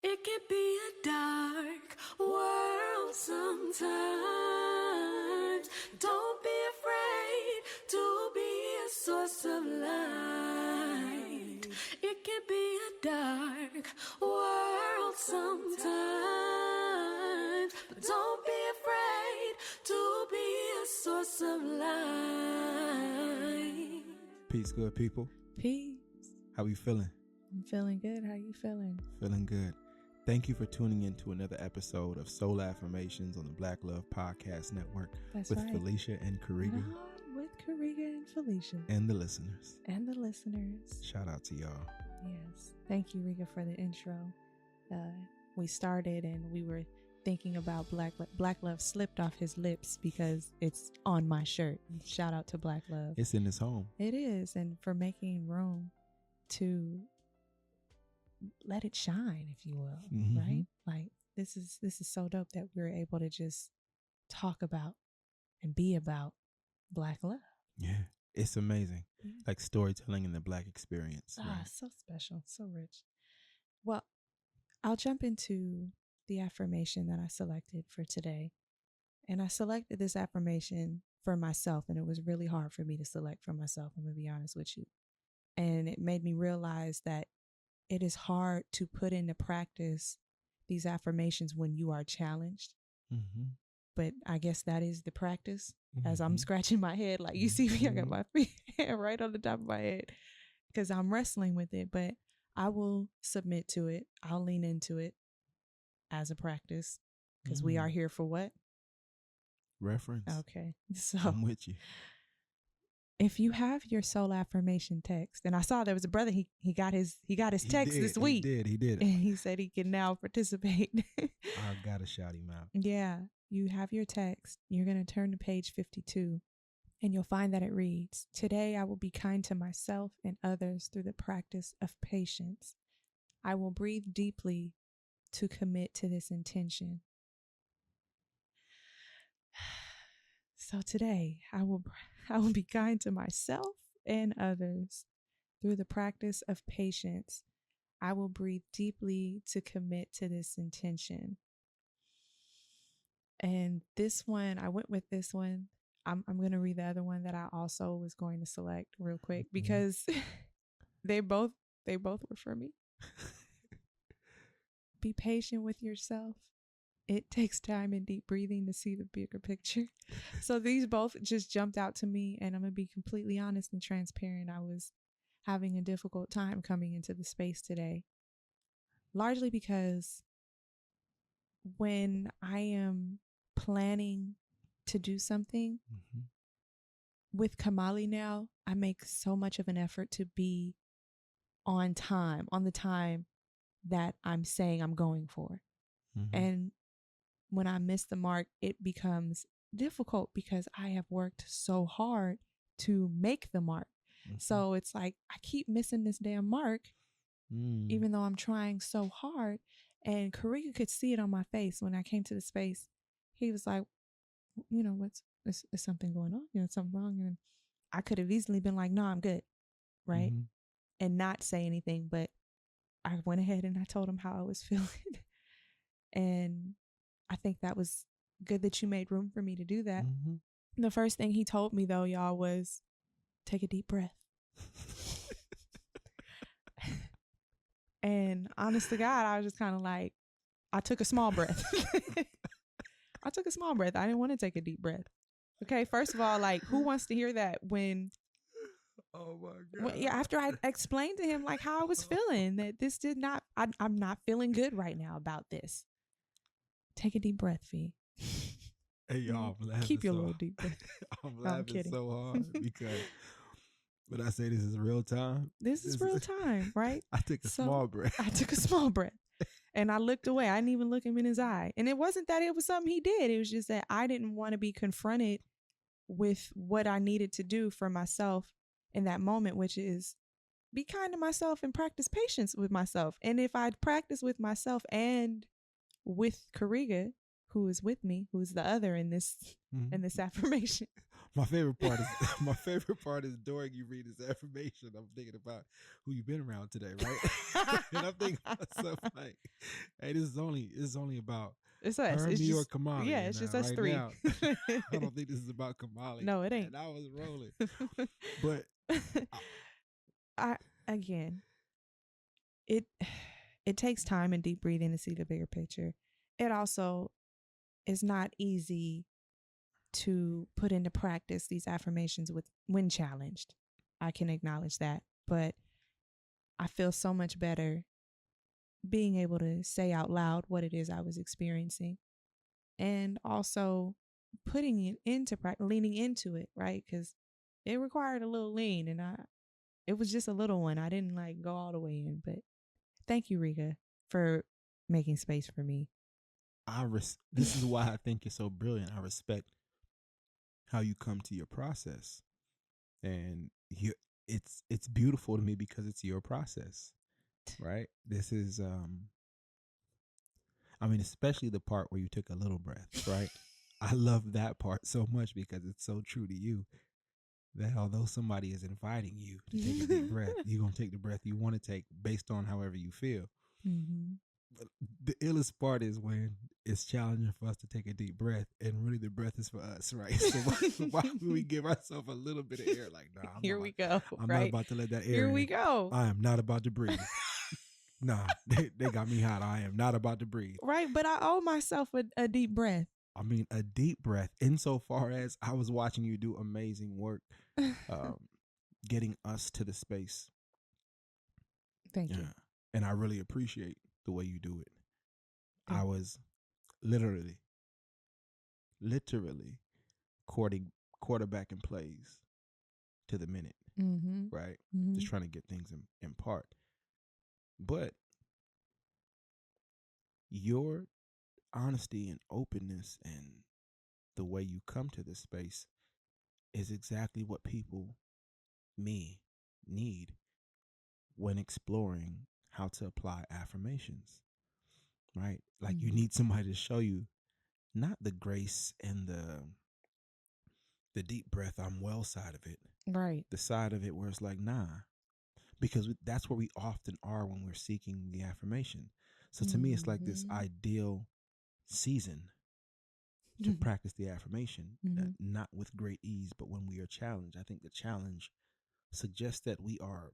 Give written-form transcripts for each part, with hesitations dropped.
It can be a dark world sometimes. Don't be afraid to be a source of light. It can be a dark world sometimes. But don't be afraid to be a source of light. Peace, good people. Peace. How you feeling? I'm feeling good. How you feeling? Feeling good. Thank you for tuning in to another episode of Soul Affirmations on the Black Love Podcast Network. That's with right. Felicia and Karega. With Karega and Felicia. And the listeners. And the listeners. Shout out to y'all. Yes. Thank you, Riga, for the intro. We started and we were thinking about Black Love slipped off his lips because it's on my shirt. Shout out to Black Love. It's in his home. It is. And for making room to let it shine, if you will, right? Like this is so dope that we're able to just talk about and be about Black love. Yeah, it's amazing. Yeah. Like storytelling in the Black experience. Ah, right? so special, so rich. Well, I'll jump into the affirmation that I selected for today. And I selected this affirmation for myself, and it was really hard for me to select for myself, I'm going to be honest with you. And it made me realize that it is hard to put into practice these affirmations when you are challenged. Mm-hmm. But I guess that is the practice. Mm-hmm. As I'm scratching my head, like you see me, I got my feet right on the top of my head because I'm wrestling with it. But I will submit to it. I'll lean into it as a practice because we are here for what? Reference. Okay. So I'm with you. If you have your soul affirmation text, and I saw there was a brother, he got his text this week. He did. And he said he can now participate. I gotta shout him out. Yeah, you have your text. You're going to turn to page 52, and you'll find that it reads, "Today I will be kind to myself and others through the practice of patience. I will breathe deeply to commit to this intention." So today I will be kind to myself and others through the practice of patience. I will breathe deeply to commit to this intention. And this one, I went with this one. I'm going to read the other one that I also was going to select real quick because they both were for me. Be patient with yourself. It takes time and deep breathing to see the bigger picture. So these both just jumped out to me, and I'm going to be completely honest and transparent. I was having a difficult time coming into the space today, largely because when I am planning to do something with Kamali now, I make so much of an effort to be on the time that I'm saying I'm going for. And when I miss the mark, it becomes difficult because I have worked so hard to make the mark. So it's like I keep missing this damn mark, even though I'm trying so hard. And Karega could see it on my face when I came to the space. He was like, you know, is something going on? You know, something wrong? And I could have easily been like, no, I'm good. Right. And not say anything. But I went ahead and I told him how I was feeling. And I think that was good that you made room for me to do that. The first thing he told me, though, y'all, was take a deep breath. And honest to God, I was just kind of like, I took a small breath. I took a small breath. I didn't want to take a deep breath. Okay, first of all, like, who wants to hear that when... Oh my God. After I explained to him like how I was feeling, that this did not... I'm not feeling good right now about this. Take a deep breath, Fee. Hey, y'all, I'm laughing. Keep your little deep breath. I'm laughing so hard because when I say this is real time. This is real time, right? I took a small breath. I took a small breath. And I looked away. I didn't even look him in his eye. And it wasn't that it was something he did. It was just that I didn't want to be confronted with what I needed to do for myself in that moment, which is be kind to myself and practice patience with myself. And if I practice with myself and with Karega, who is with me, who's the other in this affirmation. My favorite part is during you read this affirmation, I'm thinking about who you've been around today, right? And I'm thinking to myself like, hey, this is only about It's us. her, It's me, or just Kamali. yeah. And It's just us right three. now, I don't think this is about Kamali. No, it ain't. And I was rolling, but I again, it it takes time and deep breathing to see the bigger picture. It also is not easy to put into practice these affirmations when challenged. I can acknowledge that, but I feel so much better being able to say out loud what it is I was experiencing, and also putting it into practice, leaning into it, right? Because it required a little lean, and it was just a little one. I didn't like go all the way in, but thank you, Rika, for making space for me. This is why I think you're so brilliant. I respect how you come to your process, and it's beautiful to me because it's your process, right? This is I mean, especially the part where you took a little breath, right? I love that part so much because it's so true to you that although somebody is inviting you to take a deep breath, you're going to take the breath you want to take based on however you feel. Mm-hmm. But the illest part is when it's challenging for us to take a deep breath, and really the breath is for us, right? So why would we give ourselves a little bit of air? Like, nah, I'm not about to let that air Here in. we go. I am not about to breathe. Nah, they got me hot. I am not about to breathe. Right, but I owe myself a deep breath. I mean, a deep breath, insofar as I was watching you do amazing work, getting us to the space. Thank you. And I really appreciate the way you do it. Thank I was literally quarterbacking plays to the minute, Mm-hmm. right? Mm-hmm. Just trying to get things in part. But your honesty and openness and the way you come to this space is exactly what people, need when exploring how to apply affirmations, right? Like you need somebody to show you not the grace and the deep breath, I'm well side of it. Right. The side of it where it's like, nah, because that's where we often are when we're seeking the affirmation. So to me, it's like this ideal season to practice the affirmation, not with great ease, but when we are challenged. I think the challenge suggests that we are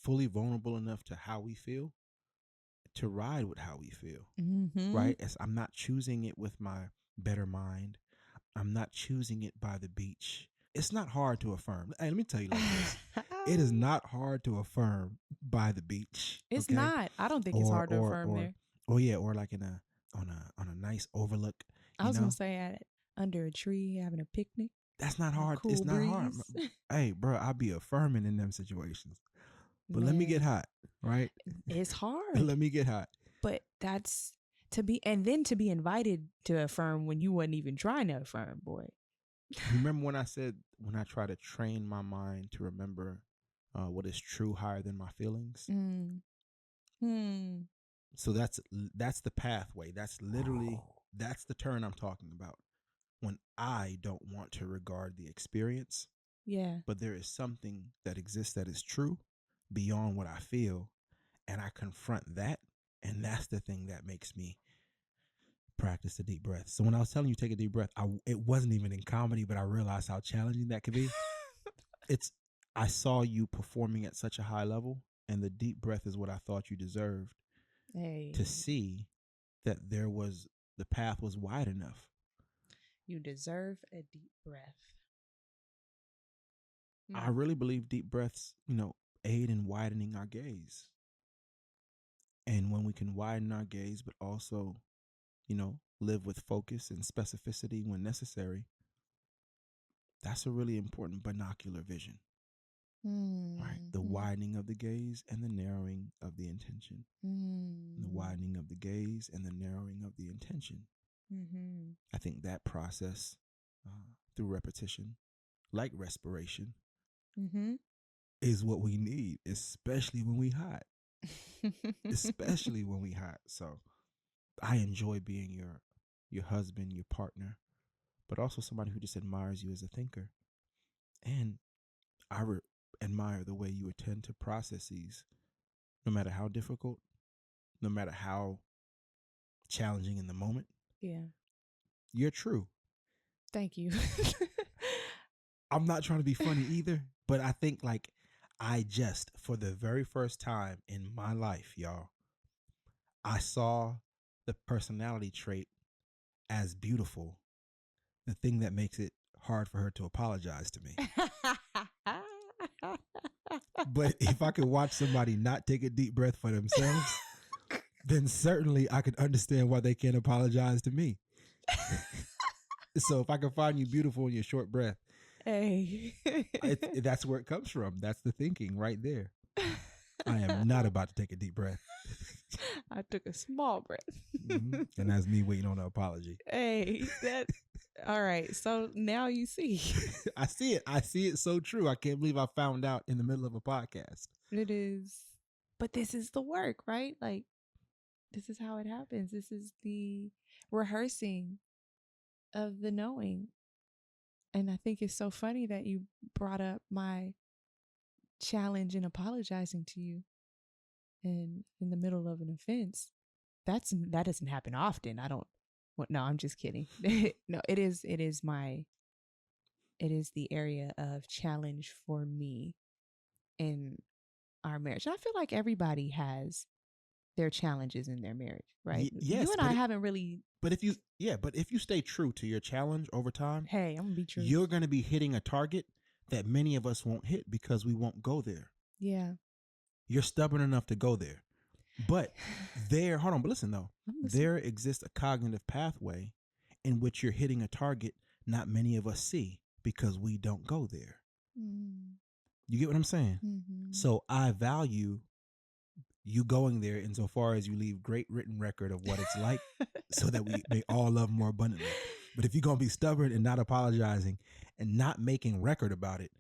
fully vulnerable enough to how we feel to ride with how we feel, right? As I'm not choosing it with my better mind. I'm not choosing it by the beach. It's not hard to affirm. Hey, let me tell you like this. It is not hard to affirm by the beach. It's okay? not. I don't think it's hard to affirm there. Oh yeah, or like on a nice overlook. I was gonna say under a tree having a picnic. That's not hard. Cool It's not hard. Hey, bro, I'll be affirming in them situations. But let me get hot, right? It's hard. Let me get hot. But that's to be invited to affirm when you wasn't even trying to affirm, boy. Remember when I said when I try to train my mind to remember what is true higher than my feelings? So that's the pathway. That's literally that's the turn I'm talking about. When I don't want to regard the experience, but there is something that exists that is true beyond what I feel, and I confront that, and that's the thing that makes me practice the deep breath. So when I was telling you take a deep breath, it wasn't even in comedy, but I realized how challenging that could be. I saw you performing at such a high level, and the deep breath is what I thought you deserved. To see that the path was wide enough. You deserve a deep breath. I really believe deep breaths, aid in widening our gaze. And when we can widen our gaze, but also, live with focus and specificity when necessary, that's a really important binocular vision. Right? The widening of the gaze and the narrowing of the intention. The widening of the gaze and the narrowing of the intention. I think that process through repetition, like respiration, is what we need, especially when we hot. Especially when we hot. So I enjoy being your husband, your partner, but also somebody who just admires you as a thinker. And I admire the way you attend to processes, no matter how difficult, no matter how challenging in the moment. Yeah. You're true. Thank you. I'm not trying to be funny either, but I think like I just, for the very first time in my life, y'all, I saw the personality trait as beautiful, the thing that makes it hard for her to apologize to me. But if I could watch somebody not take a deep breath for themselves, then certainly I could understand why they can't apologize to me. So if I can find you beautiful in your short breath, Hey. that's where it comes from. That's the thinking right there. I am not about to take a deep breath. I took a small breath. Mm-hmm. And that's me waiting on an apology. Hey, that. All right. So now you see. I see it. I see it so true. I can't believe I found out in the middle of a podcast. It is. But this is the work, right? Like, this is how it happens. This is the rehearsing of the knowing. And I think it's so funny that you brought up my challenge in apologizing to you and in the middle of an offense. That doesn't happen often. I don't. Well, no, I'm just kidding. No, it is the area of challenge for me in our marriage. And I feel like everybody has their challenges in their marriage, right? Yes, you and I haven't really. But if you stay true to your challenge over time, Hey, I'm gonna be true. You're going to be hitting a target that many of us won't hit because we won't go there. Yeah. You're stubborn enough to go there. But hold on, but listen though. There exists a cognitive pathway in which you're hitting a target not many of us see because we don't go there. Mm. You get what I'm saying? Mm-hmm. So I value you going there insofar as you leave great written record of what it's like so that we may all love more abundantly. But if you're going to be stubborn and not apologizing and not making record about it,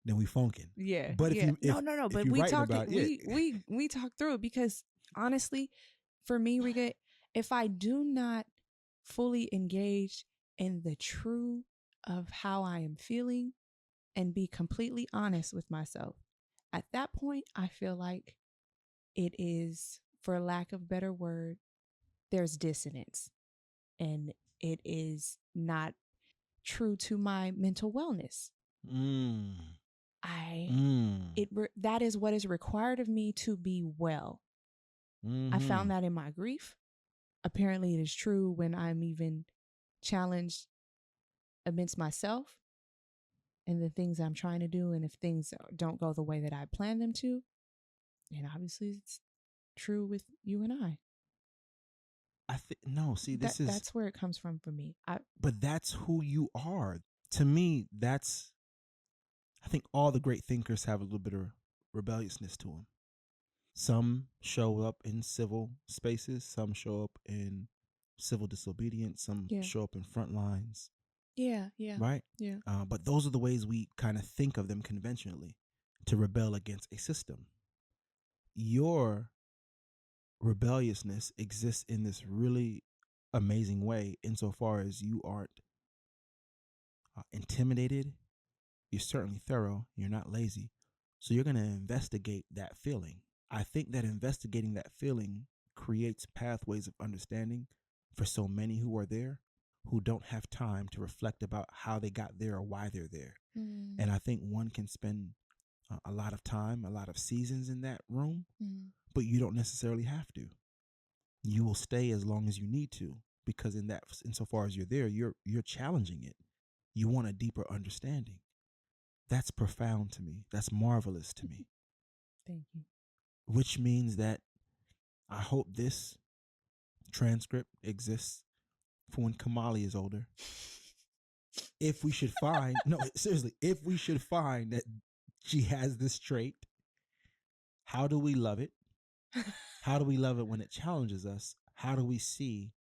then we funkin'. Yeah. But no. But we talked we talked through it because honestly, for me, Rika, if I do not fully engage in the true of how I am feeling and be completely honest with myself, at that point, I feel like it is, for lack of better word, there's dissonance and it is not true to my mental wellness. That is what is required of me to be well. Mm-hmm. I found that in my grief. Apparently it is true when I'm even challenged against myself and the things I'm trying to do, and if things don't go the way that I plan them to. And obviously it's true with you and I. That's where it comes from for me. But that's who you are. To me, I think all the great thinkers have a little bit of rebelliousness to them. Some show up in civil spaces. Some show up in civil disobedience. Some show up in front lines. Yeah. Right? Yeah. But those are the ways we kind of think of them conventionally, to rebel against a system. Your rebelliousness exists in this really amazing way insofar as you aren't intimidated. You're certainly thorough. You're not lazy. So you're going to investigate that feeling. I think that investigating that feeling creates pathways of understanding for so many who are there who don't have time to reflect about how they got there or why they're there. Mm. And I think one can spend a lot of time, a lot of seasons in that room, but you don't necessarily have to. You will stay as long as you need to, because insofar as you're there, you're challenging it. You want a deeper understanding. That's profound to me. That's marvelous to me. Thank you. Which means that I hope this transcript exists for when Kamali is older. If we should find, if we should find that she has this trait, how do we love it? How do we love it when it challenges us? How do we see,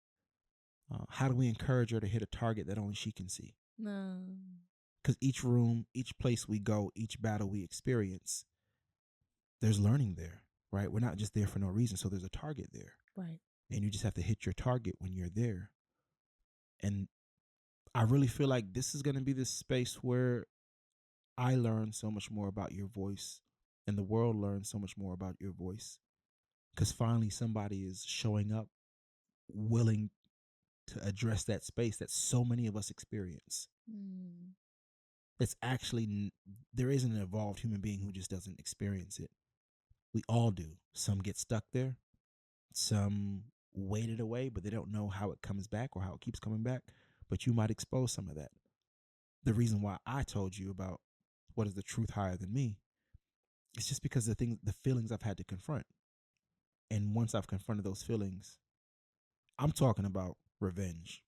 how do we encourage her to hit a target that only she can see? No. Because each room, each place we go, each battle we experience, there's learning there, right? We're not just there for no reason. So there's a target there. Right. And you just have to hit your target when you're there. And I really feel like this is going to be this space where I learned so much more about your voice, and the world learns so much more about your voice, because finally somebody is showing up willing to address that space that so many of us experience. Mm. It's actually, there isn't an evolved human being who just doesn't experience it. We all do. Some get stuck there, some wait it away, but they don't know how it comes back or how it keeps coming back. But you might expose some of that. The reason why I told you about what is the truth higher than me, it's just because the feelings I've had to confront. And once I've confronted those feelings, I'm talking about revenge.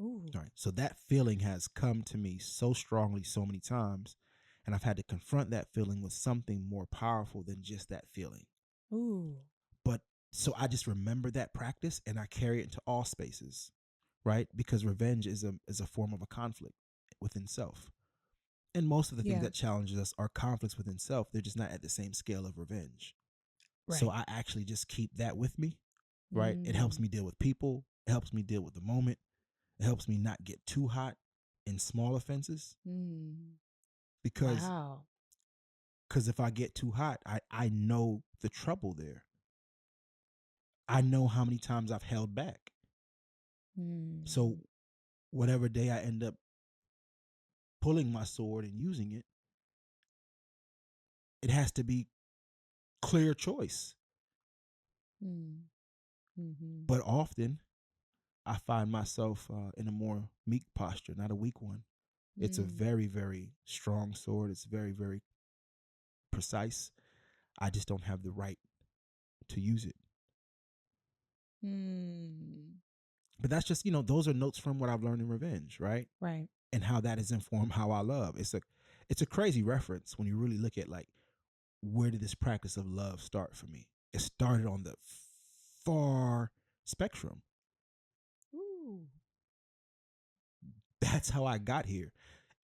Ooh. All right. So that feeling has come to me so strongly so many times, and I've had to confront that feeling with something more powerful than just that feeling. Ooh. But so I just remember that practice and I carry it into all spaces, right? Because revenge is a form of a conflict within self. And most of the things Yeah. that challenges us are conflicts within self. They're just not at the same scale of revenge. Right. So I actually just keep that with me, right? It helps Mm. me deal with people. It helps me deal with the moment. It helps me not get too hot in small offenses, Mm. because Wow. if I get too hot, I know the trouble there. I know how many times I've held back. Mm. So whatever day I end up pulling my sword and using it, it has to be clear choice. Mm. Mm-hmm. But often I find myself in a more meek posture, not a weak one. It's a very, very strong sword. It's very, very precise. I just don't have the right to use it. Mm. But that's just, those are notes from what I've learned in revenge, right? Right. And how that has informed how I love. It's a crazy reference when you really look at, like, where did this practice of love start for me? It started on the far spectrum. Ooh. That's how I got here.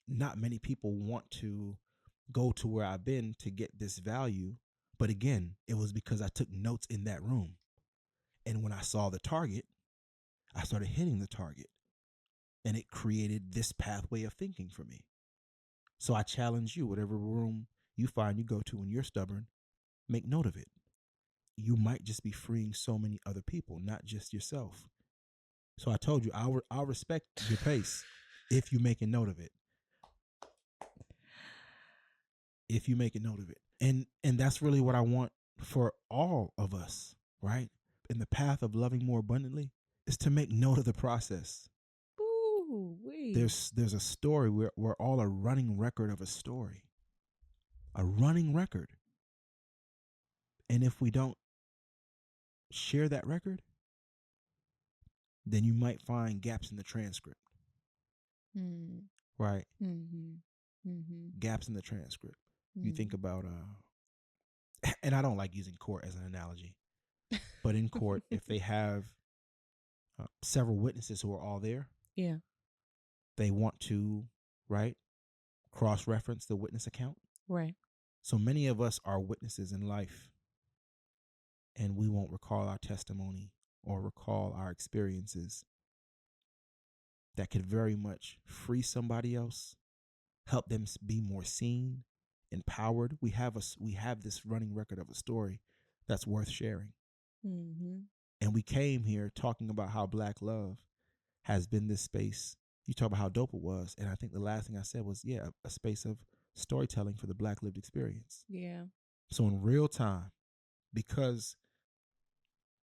Not many people want to go to where I've been to get this value. But again, it was because I took notes in that room. And when I saw the target, I started hitting the target. And it created this pathway of thinking for me. So I challenge you, whatever room you find you go to when you're stubborn, make note of it. You might just be freeing so many other people, not just yourself. So I told you, I'll respect your pace if you make a note of it. If you make a note of it. And that's really what I want for all of us, right? In the path of loving more abundantly is to make note of the process. Ooh. Wee. There's a story. We're all a running record of a story. A running record. And if we don't share that record, then you might find gaps in the transcript. Mm. Right? Mm-hmm. Mm-hmm. Gaps in the transcript. Mm. You think about and I don't like using court as an analogy, but in court, if they have several witnesses who are all there, Yeah. they want to, right, cross-reference the witness account. Right. So many of us are witnesses in life, and we won't recall our testimony or recall our experiences that could very much free somebody else, help them be more seen, empowered. We have this running record of a story that's worth sharing. Mm-hmm. And we came here talking about how Black love has been this space. You talk about how dope it was, and I think the last thing I said was, a space of storytelling for the Black lived experience. Yeah. So in real time, because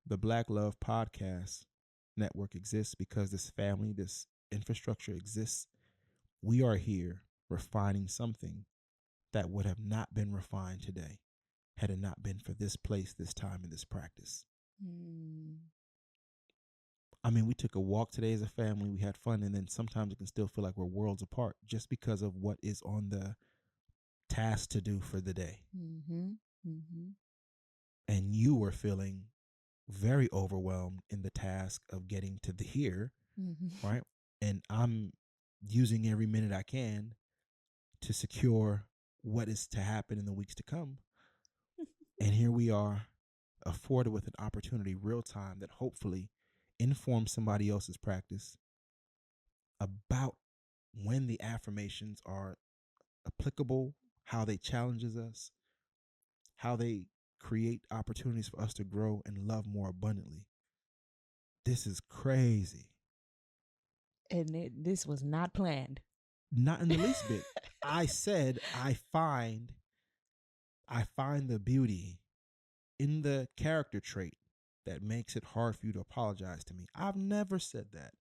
the Black Love Podcast Network exists, because this family, this infrastructure exists, we are here refining something that would have not been refined today had it not been for this place, this time, and this practice. Mm. I mean, we took a walk today as a family. We had fun, and then sometimes it can still feel like we're worlds apart just because of what is on the task to do for the day. Mm-hmm. Mm-hmm. And you were feeling very overwhelmed in the task of getting to the here, Mm-hmm. right? And I'm using every minute I can to secure what is to happen in the weeks to come. And here we are, afforded with an opportunity real time that hopefully informs somebody else's practice about when the affirmations are applicable, how they challenges us, how they create opportunities for us to grow and love more abundantly. This is crazy. And this was not planned. Not in the least bit. I said I find the beauty in the character trait that makes it hard for you to apologize to me. I've never said that.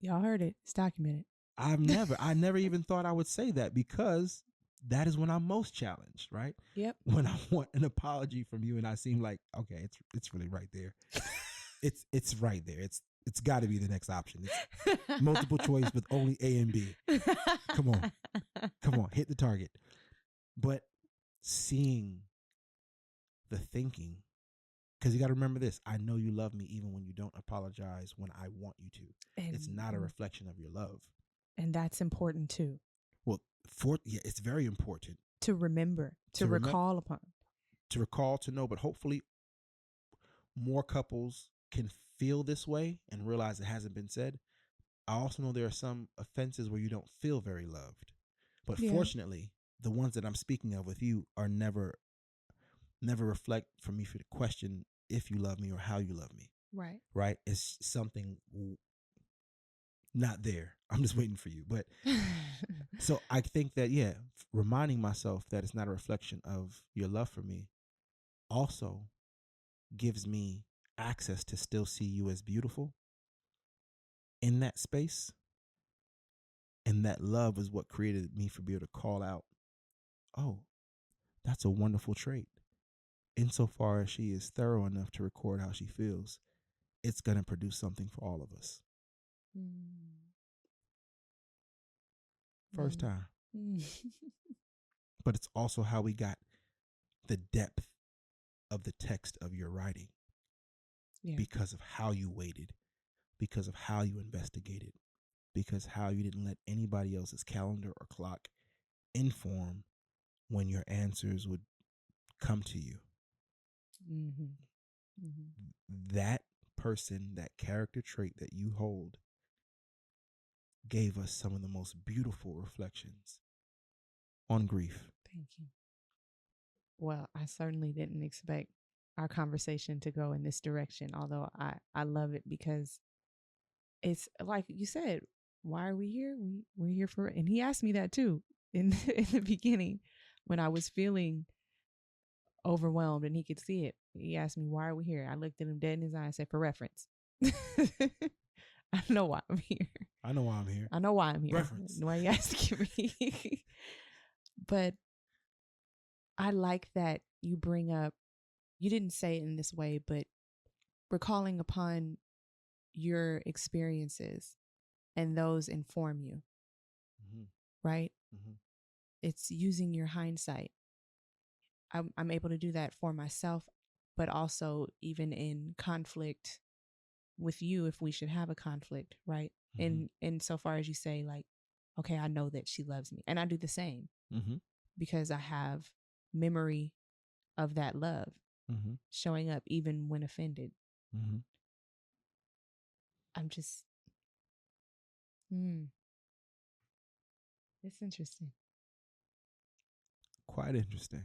Y'all heard it. It's documented. I never even thought I would say that, because that is when I'm most challenged, right? Yep. When I want an apology from you and I seem like, okay, it's really right there. It's right there. It's got to be the next option. It's multiple choice with only A and B. Come on, hit the target. But seeing the thinking, because you got to remember this, I know you love me even when you don't apologize when I want you to. It's not a reflection of your love. And that's important too. Well, it's very important to remember, to recall upon. To recall, to know, but hopefully more couples can feel this way and realize it hasn't been said. I also know there are some offenses where you don't feel very loved. But fortunately, the ones that I'm speaking of with you are never reflect for me for the question if you love me or how you love me. Right. Right? It's something not there. I'm just waiting for you. But so I think that, reminding myself that it's not a reflection of your love for me also gives me access to still see you as beautiful in that space. And that love is what created me for being able to call out, oh, that's a wonderful trait. Insofar as she is thorough enough to record how she feels, it's going to produce something for all of us. First time. But it's also how we got the depth of the text of your writing. Because of how you waited, because of how you investigated, because how you didn't let anybody else's calendar or clock inform when your answers would come to you. That person, that character trait that you hold, gave us some of the most beautiful reflections on grief. Thank you. Well, I certainly didn't expect our conversation to go in this direction, although I love it, because it's like you said, why are we here? We're here for, and he asked me that too in the beginning when I was feeling overwhelmed and he could see it. He asked me, why are we here? I looked at him dead in his eye and said, for reference. I know why I'm here. I know why I'm here. I know why I'm here. Reference. Why are you asking me? But I like that you bring up, you didn't say it in this way, but recalling upon your experiences and those inform you, right? It's using your hindsight. I'm able to do that for myself, but also even in conflict with you, if we should have a conflict, right? And so far as you say, like, okay, I know that she loves me, and I do the same because I have memory of that love showing up even when offended. I'm just, it's interesting. Quite interesting.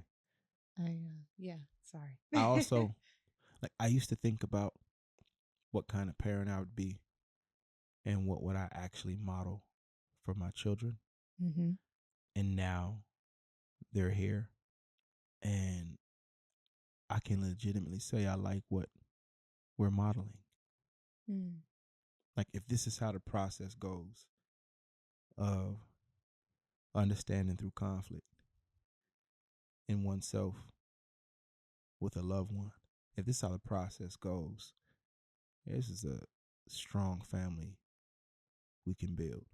Sorry. I also, I used to think about what kind of parent I would be and what would I actually model for my children. And now they're here, and I can legitimately say I like what we're modeling. Like, if this is how the process goes of understanding through conflict in oneself with a loved one, if this is how the process goes, this is a strong family we can build.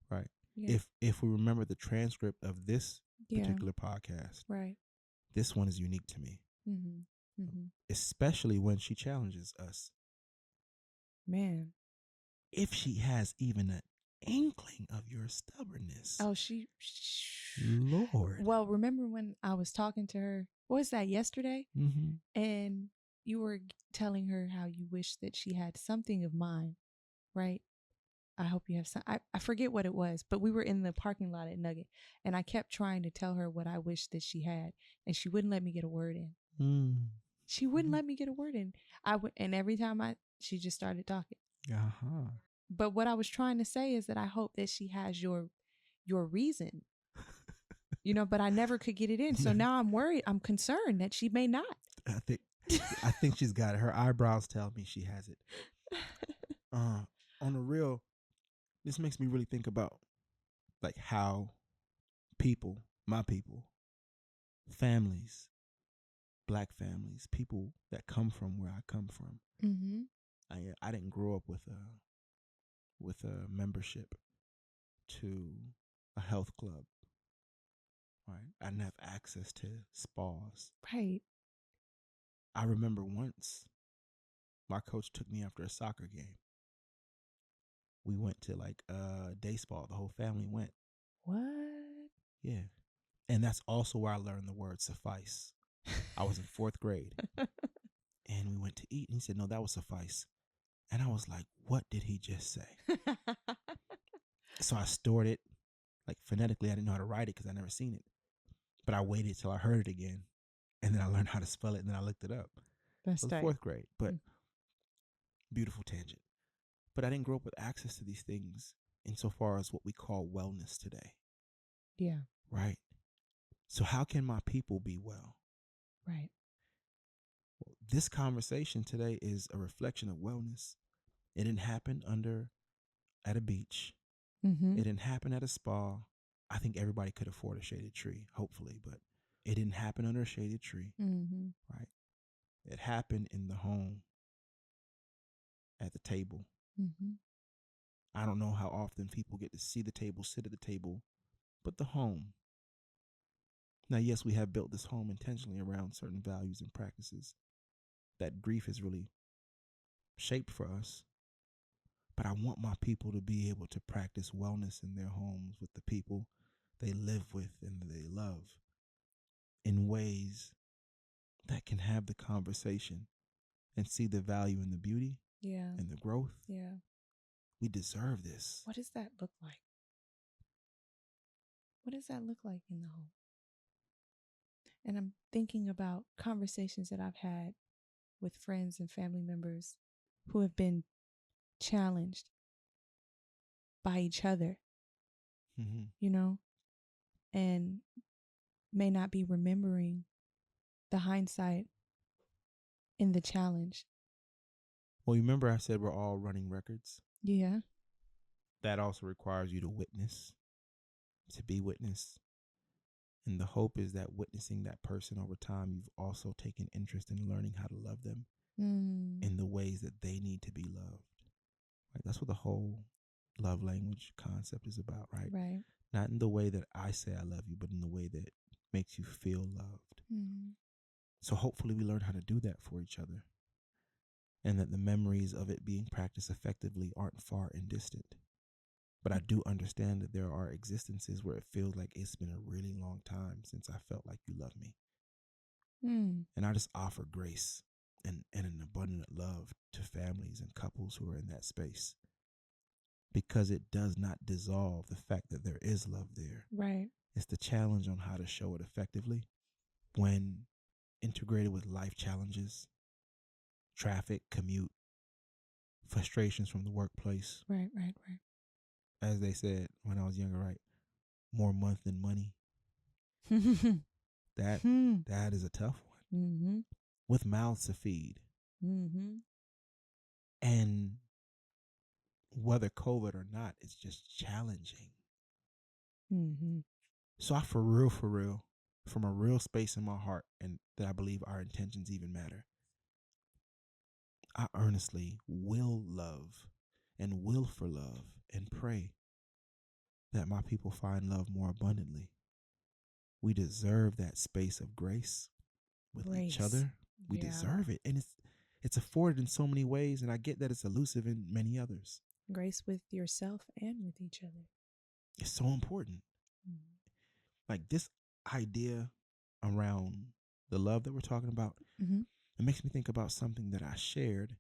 Right? Yeah. If we remember the transcript of this particular podcast, right, this one is unique to me. Especially when she challenges us. Man. If she has even an inkling of your stubbornness. Oh, Lord. Well, remember when I was talking to her, what was that, yesterday? And you were telling her how you wish that she had something of mine, right? I hope you have some. I forget what it was, but we were in the parking lot at Nugget, and I kept trying to tell her what I wished that she had, and she wouldn't let me get a word in. She wouldn't let me get a word in. And every time she just started talking. Uh-huh. But what I was trying to say is that I hope that she has your reason, but I never could get it in. So now I'm worried. I'm concerned that she may not. I think she's got it. Her eyebrows tell me she has it. On the real, this makes me really think about like how people, my people, families, Black families, people that come from where I come from. Mm-hmm. I didn't grow up with a membership to a health club. Right, I didn't have access to spas. Right. I remember once my coach took me after a soccer game. We went to like a day spa. The whole family went. What? Yeah. And that's also where I learned the word suffice. I was in 4th grade. And we went to eat. And he said, no, that was suffice. And I was like, what did he just say? So I stored it. Like phonetically, I didn't know how to write it because I never seen it. But I waited till I heard it again. And then I learned how to spell it. And then I looked it up. That's It was 4th grade. But beautiful tangent. But I didn't grow up with access to these things insofar as what we call wellness today. Yeah. Right. So how can my people be well? Right. Well, this conversation today is a reflection of wellness. It didn't happen at a beach. Mm-hmm. It didn't happen at a spa. I think everybody could afford a shaded tree, hopefully, but it didn't happen under a shaded tree. Mm-hmm. Right. It happened in the home, at the table. Mm-hmm. I don't know how often people get to see the table, sit at the table, but the home. Now, yes, we have built this home intentionally around certain values and practices that grief is really shaped for us. But I want my people to be able to practice wellness in their homes with the people they live with and they love in ways that can have the conversation and see the value in the beauty and the growth. Yeah. We deserve this. What does that look like? What does that look like in the home? And I'm thinking about conversations that I've had with friends and family members who have been challenged by each other, and may not be remembering the hindsight in the challenge. Well, you remember I said we're all running records? Yeah. That also requires you to witness, to be witnessed. And the hope is that witnessing that person over time, you've also taken interest in learning how to love them in the ways that they need to be loved. Right? That's what the whole love language concept is about, right? Right. Not in the way that I say I love you, but in the way that makes you feel loved. So hopefully we learn how to do that for each other, and that the memories of it being practiced effectively aren't far and distant. But I do understand that there are existences where it feels like it's been a really long time since I felt like you loved me. And I just offer grace and an abundant love to families and couples who are in that space, because it does not dissolve the fact that there is love there. Right. It's the challenge on how to show it effectively when integrated with life challenges, traffic, commute, frustrations from the workplace. Right. As they said when I was younger, right? More month than money. That is a tough one. With mouths to feed. And whether COVID or not, it's just challenging. So I for real, from a real space in my heart, and that I believe our intentions even matter, I earnestly will love and will for love and pray that my people find love more abundantly. We deserve that space of grace with each other. We deserve it. And it's afforded in so many ways, and I get that it's elusive in many others. Grace with yourself and with each other. It's so important. Like this idea around the love that we're talking about, it makes me think about something that I shared.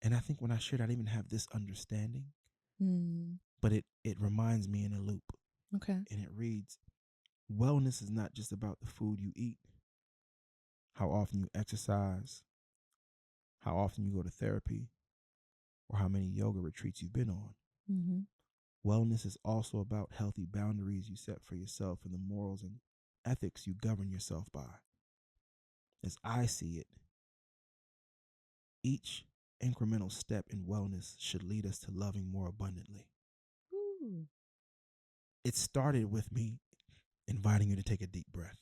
And I think when I shared, I didn't even have this understanding. but it reminds me in a loop. Okay. And it reads, wellness is not just about the food you eat, how often you exercise, how often you go to therapy, or how many yoga retreats you've been on. Mm-hmm. Wellness is also about healthy boundaries you set for yourself and the morals and ethics you govern yourself by. As I see it, each incremental step in wellness should lead us to loving more abundantly. Ooh. It started with me inviting you to take a deep breath.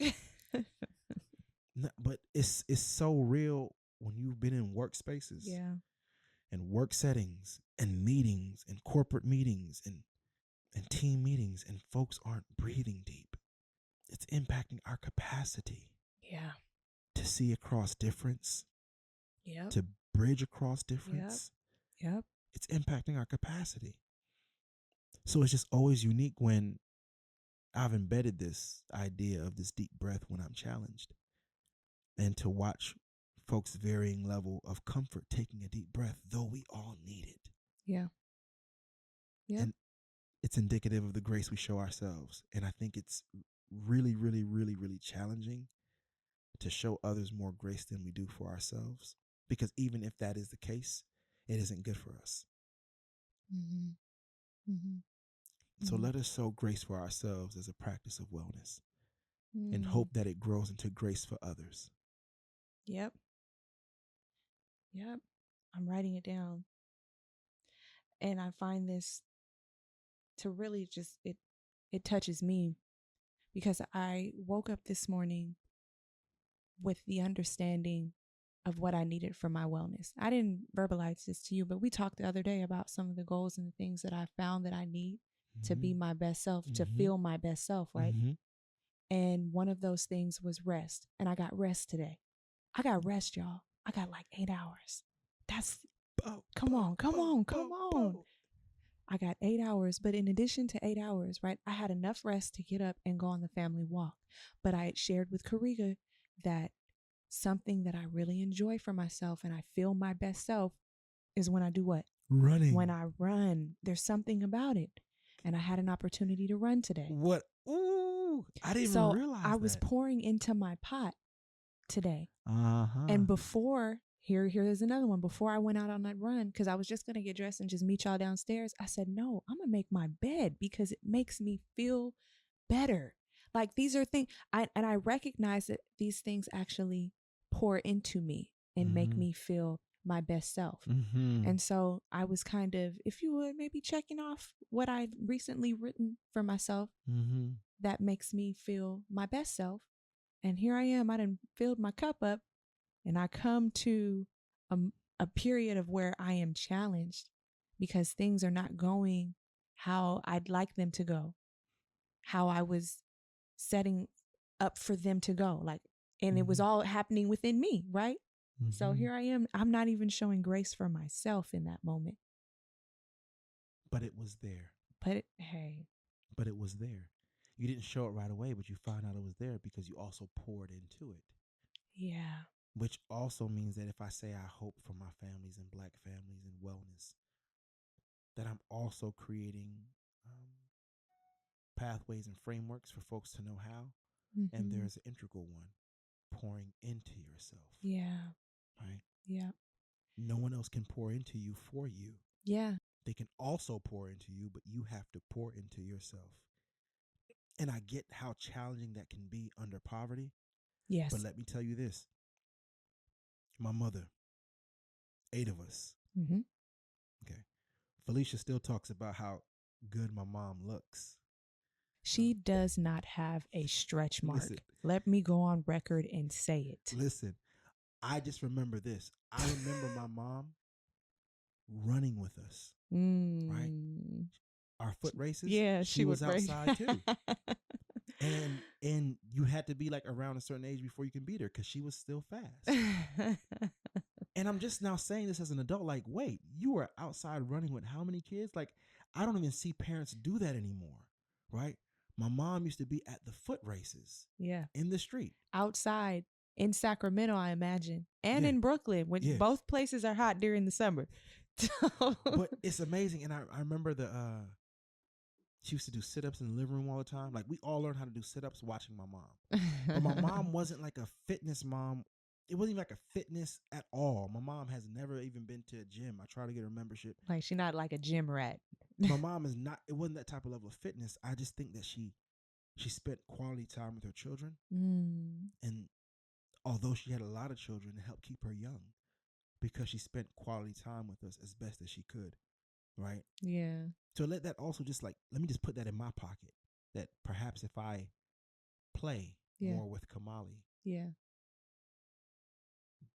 But it's so real when you've been in workspaces Yeah. and work settings and meetings and corporate meetings and team meetings, and folks aren't breathing deep. It's impacting our capacity Yeah. to see across difference, Yep. to bridge across difference. Yep. It's impacting our capacity. So it's just always unique when I've embedded this idea of this deep breath when I'm challenged, and to watch folks' varying level of comfort taking a deep breath, though we all need it. Yeah. Yeah. And it's indicative of the grace we show ourselves. And I think it's really, really, really, really challenging to show others more grace than we do for ourselves. Because even if that is the case, it isn't good for us. Mm-hmm. Mm-hmm. So Mm-hmm. let us show grace for ourselves as a practice of wellness, and Mm. hope that it grows into grace for others. Yep. Yep. I'm writing it down. And I find this to really just it touches me, because I woke up this morning with the understanding of what I needed for my wellness. I didn't verbalize this to you, but we talked the other day about some of the goals and the things that I found that I need to be my best self, to feel my best self, right? And one of those things was rest. And I got rest today. I got rest, y'all. I got like 8 hours. That's, come on. I got 8 hours, but in addition to 8 hours, right, I had enough rest to get up and go on the family walk. But I had shared with Karega that something that I really enjoy for myself and I feel my best self is when I do what? Running. When I run. There's something about it. And I had an opportunity to run today. What? Ooh, I didn't even realize I was that. pouring into my pot today. Uh-huh. And before, here's another one. Before I went out on that run, because I was just going to get dressed and just meet y'all downstairs, I said, no, I'm going to make my bed because it makes me feel better. Like these are things, and I recognize that these things actually pour into me and make me feel my best self. And so I was kind of, if you would, maybe checking off what I've recently written for myself that makes me feel my best self. And here I am, I done filled my cup up, and I come to a period of where I am challenged because things are not going how I'd like them to go, how I was setting up for them to go. Like, and it was all happening within me, right? So here I am. I'm not even showing grace for myself in that moment. But it was there. But it was there. You didn't show it right away, but you found out it was there because you also poured into it. Yeah. Which also means that if I say I hope for my families and Black families and wellness, that I'm also creating pathways and frameworks for folks to know how. And there's an integral one, pouring into yourself. Yeah. Right? Yeah. No one else can pour into you for you. Yeah. They can also pour into you, but you have to pour into yourself. And I get how challenging that can be under poverty. Yes. But let me tell you this. My mother, 8 of us. Okay. Felicia still talks about how good my mom looks. She does not have a stretch mark. Listen, let me go on record and say it. Listen, I just remember this. I remember my mom running with us. Right? Our foot races. Yeah, she was outside too. And you had to be like around a certain age before you can beat her because she was still fast. And I'm just now saying this as an adult, like, wait, you were outside running with how many kids? Like, I don't even see parents do that anymore, right? My mom used to be at the foot races. Yeah. In the street. Outside in Sacramento, I imagine. And in Brooklyn, which both places are hot during the summer. But it's amazing. And I remember she used to do sit-ups in the living room all the time. Like, we all learned how to do sit-ups watching my mom. But my mom wasn't like a fitness mom. It wasn't even like a fitness at all. My mom has never even been to a gym. I try to get her membership. Like, she's not like a gym rat. My mom is not. It wasn't that type of level of fitness. I just think that she spent quality time with her children. And although she had a lot of children, it helped keep her young because she spent quality time with us as best as she could. Right? Yeah. So let that also just like, let me just put that in my pocket, that perhaps if I play more with Kamali,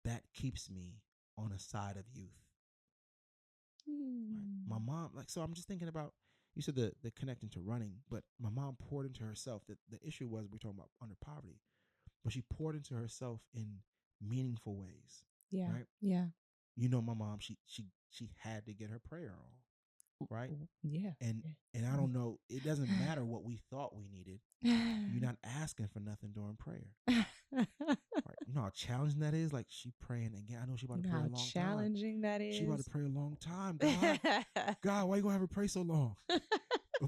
that keeps me on a side of youth. Right? My mom, like, so I'm just thinking about, you said the connecting to running, but my mom poured into herself. That the issue was, we're talking about under poverty, but she poured into herself in meaningful ways. Yeah. Right? Yeah. You know, my mom, she had to get her prayer on. Right? Yeah. And I don't know, it doesn't matter what we thought we needed. You're not asking for nothing during prayer. Right? You know how challenging that is? Like, she praying again. I know she about to pray a long time. Challenging that is. She about to pray a long time. God, why you gonna have her pray so long?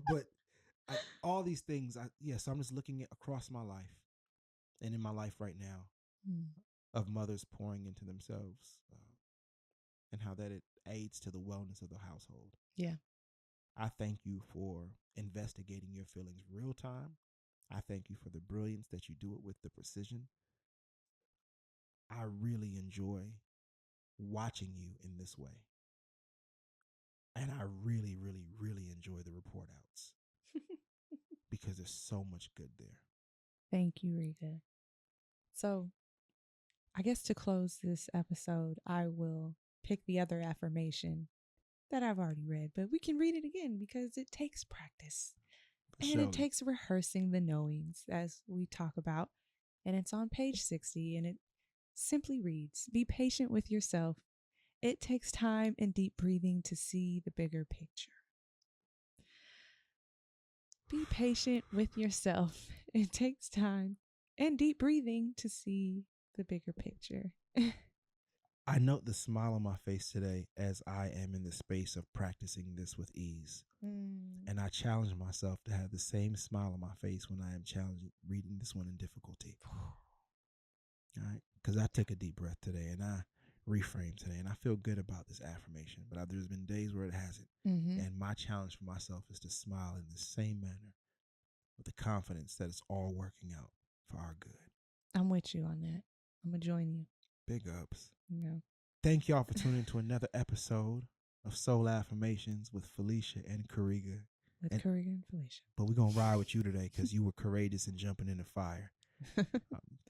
But all these things, so I'm just looking at across my life and in my life right now of mothers pouring into themselves and how that it aids to the wellness of the household. Yeah. I thank you for investigating your feelings real time. I thank you for the brilliance that you do it with, the precision. I really enjoy watching you in this way. And I really, really, really enjoy the report outs because there's so much good there. Thank you, Rika. So I guess to close this episode, I will pick the other affirmation that I've already read, but we can read it again because it takes practice. And it takes rehearsing the knowings, as we talk about. And it's on page 60, and it simply reads, be patient with yourself. It takes time and deep breathing to see the bigger picture. Be patient with yourself. It takes time and deep breathing to see the bigger picture. I note the smile on my face today as I am in the space of practicing this with ease. And I challenge myself to have the same smile on my face when I am challenged reading this one in difficulty. All right? Because I took a deep breath today and I reframed today and I feel good about this affirmation. But there's been days where it hasn't. And my challenge for myself is to smile in the same manner with the confidence that it's all working out for our good. I'm with you on that. I'm going to join you. Big ups. Yeah. Thank y'all for tuning in to another episode of Soul Affirmations with Felicia and Karega. Karega and Felicia. But we're going to ride with you today because you were courageous in jumping in the fire.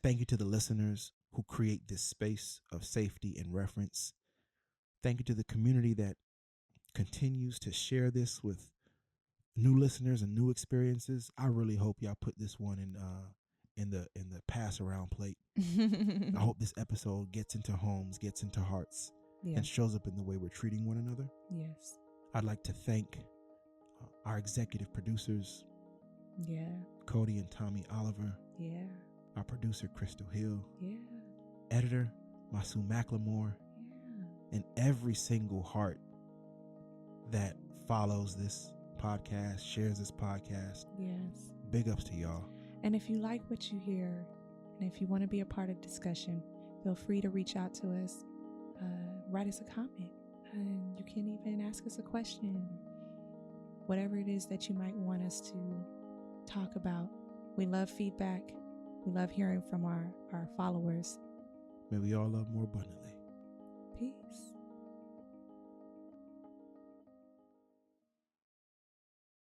Thank you to the listeners who create this space of safety and reference. Thank you to the community that continues to share this with new listeners and new experiences. I really hope y'all put this one in the pass around plate. I hope this episode gets into homes, gets into hearts, and shows up in the way we're treating one another. Yes. I'd like to thank our executive producers, Cody and Tommy Oliver, our producer Crystal Hill, editor Masu McLemore, and every single heart that follows this podcast, shares this podcast. Yes. Big ups to y'all. And if you like what you hear, and if you want to be a part of discussion, feel free to reach out to us, write us a comment, and you can even ask us a question, whatever it is that you might want us to talk about. We love feedback. We love hearing from our followers. May we all love more abundantly. Peace.